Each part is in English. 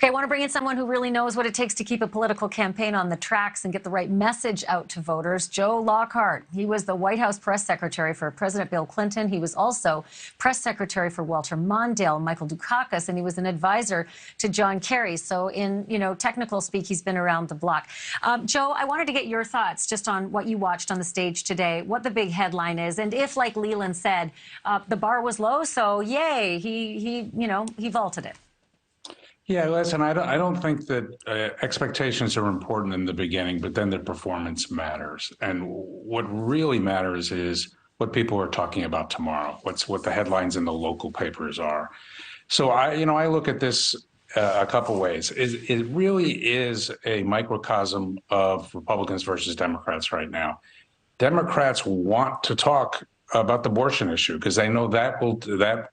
Okay, I want to bring in someone who really knows what it takes to keep a political campaign on the tracks and get the right message out to voters. Joe Lockhart. He was the White House press secretary for President Bill Clinton. He was also press secretary for Walter Mondale, Michael Dukakis, and he was an advisor to John Kerry. So in, technical speak, he's been around the block. Joe, I wanted to get your thoughts just on what you watched on the stage today, what the big headline is, and if, like Leland said, the bar was low, so yay, he vaulted it. Yeah, listen, I don't think that expectations are important in the beginning, but then the performance matters. And what really matters is what people are talking about tomorrow, what the headlines in the local papers are. So I look at this a couple ways. It really is a microcosm of Republicans versus Democrats right now. Democrats want to talk about the abortion issue because they know that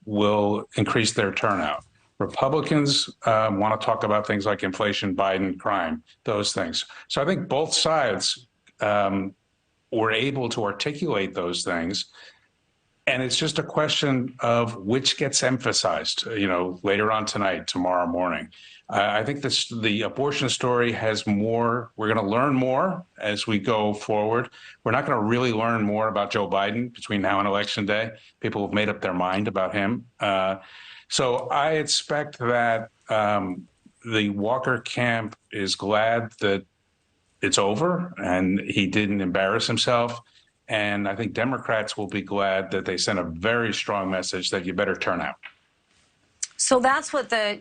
will increase their turnout. Republicans want to talk about things like inflation, Biden, crime, those things. So I think both sides were able to articulate those things. And it's just a question of which gets emphasized, later on tonight, tomorrow morning. I think the abortion story has more. We're going to learn more as we go forward. We're not going to really learn more about Joe Biden between now and Election Day. People have made up their mind about him. So I expect that the Walker camp is glad that it's over and he didn't embarrass himself. And I think Democrats will be glad that they sent a very strong message that you better turn out. So that's what the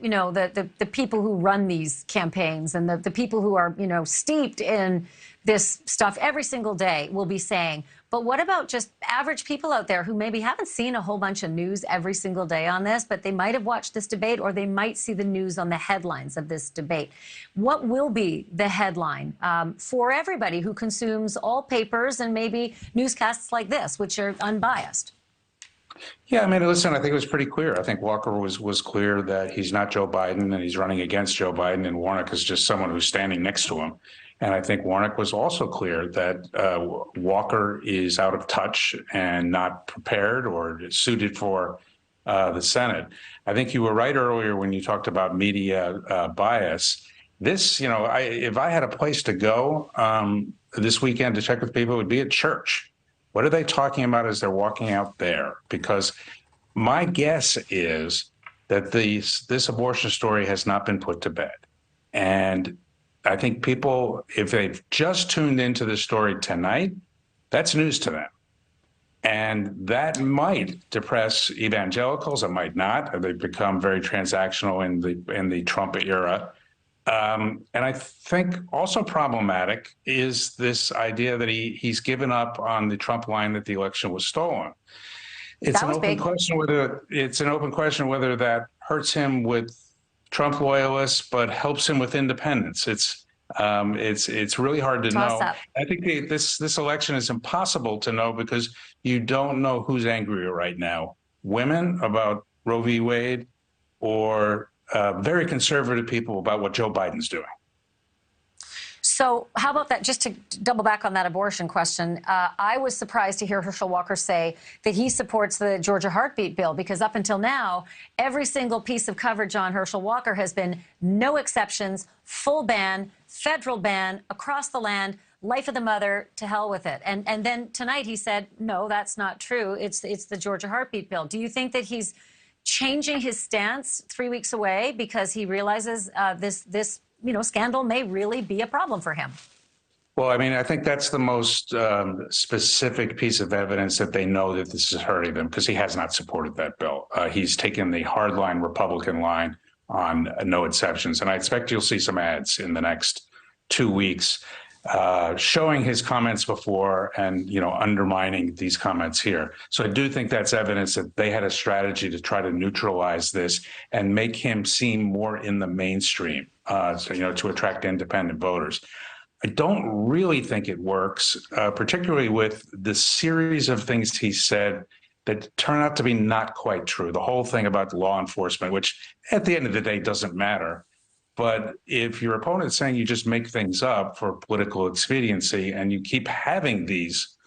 people who run these campaigns and the people who are, steeped in this stuff every single day will be saying. But what about just average people out there who maybe haven't seen a whole bunch of news every single day on this, but they might have watched this debate or they might see the news on the headlines of this debate? What will be the headline for everybody who consumes all papers and maybe newscasts like this, which are unbiased? Yeah, listen, I think it was pretty clear. I think Walker was clear that he's not Joe Biden and he's running against Joe Biden, and Warnock is just someone who's standing next to him. And I think Warnock was also clear that Walker is out of touch and not prepared or suited for the Senate. I think you were right earlier when you talked about media bias. This, if I had a place to go this weekend to check with people, it would be at church. What are they talking about as they're walking out there? Because my guess is that this abortion story has not been put to bed. And I think people, if they've just tuned into the story tonight, that's news to them. And that might depress evangelicals. It might not. They've become very transactional in the Trump era. And I think also problematic is this idea that he's given up on the Trump line that the election was stolen. It's an open question whether that hurts him with Trump loyalists, but helps him with independents. It's really hard to know. I think this election is impossible to know because you don't know who's angrier right now: women about Roe v. Wade, or very conservative people about what Joe Biden's doing. So how about that, just to double back on that abortion question, I was surprised to hear Herschel Walker say that he supports the Georgia heartbeat bill, because up until now, every single piece of coverage on Herschel Walker has been no exceptions, full ban, federal ban, across the land, life of the mother, to hell with it. And then tonight he said, no, that's not true. It's the Georgia heartbeat bill. Do you think that he's changing his stance 3 weeks away because he realizes this scandal may really be a problem for him? Well, I think that's the most specific piece of evidence that they know that this is hurting them, because he has not supported that bill. He's taken the hardline Republican line on no exceptions. And I expect you'll see some ads in the next 2 weeks showing his comments before and, undermining these comments here. So I do think that's evidence that they had a strategy to try to neutralize this and make him seem more in the mainstream, to attract independent voters. I don't really think it works, particularly with the series of things he said that turn out to be not quite true. The whole thing about law enforcement, which at the end of the day doesn't matter. But if your opponent's saying you just make things up for political expediency and you keep having these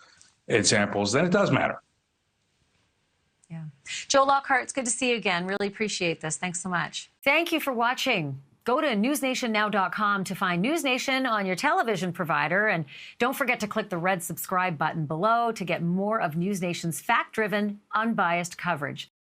examples, then it does matter. Yeah. Joe Lockhart, it's good to see you again. Really appreciate this. Thanks so much. Thank you for watching. Go to newsnationnow.com to find NewsNation on your television provider. And don't forget to click the red subscribe button below to get more of NewsNation's fact-driven, unbiased coverage.